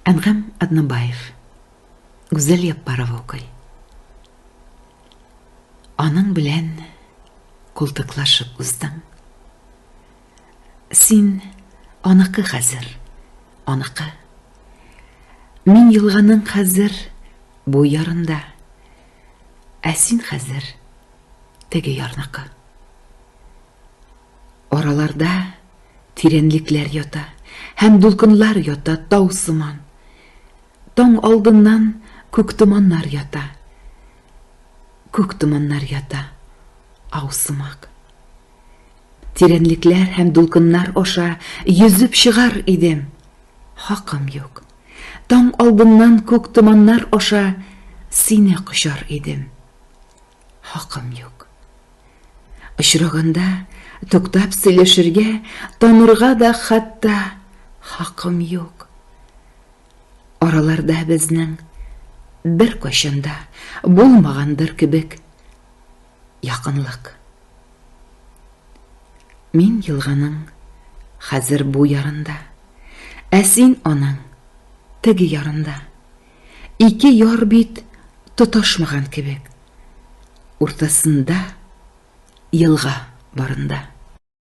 Әнгам Аднабаев. Гүзәл Яппарова укый. Аның белән култыклашып уздың. Син аныкы хәзер, аныкы. Мин елганың хәзер бу ярында. Ә син хәзер теге ярныкы. Араларда тирәнлекләр ята, һәм дулкынлар ята тау сыман. Таң алдыннан күк томаннар ята. Күк томаннар ята, ау сымак. Тирәнлекләр һәм дулкыннар аша йөзеп чыгар идем. Хакым юк. Таң алдыннан күк томаннар аша сине кочар идем. Хакым юк. Очраганда туктап сөйләшергә, танырга да хәтта хакым юк. Араларда безнең бер кайчанда булмагандыр кебек якынлык. Мин елганың хәзер бу ярында, ә син аның теге ярында. Ике яр бит тоташмаган кебек. Уртасында елга барында.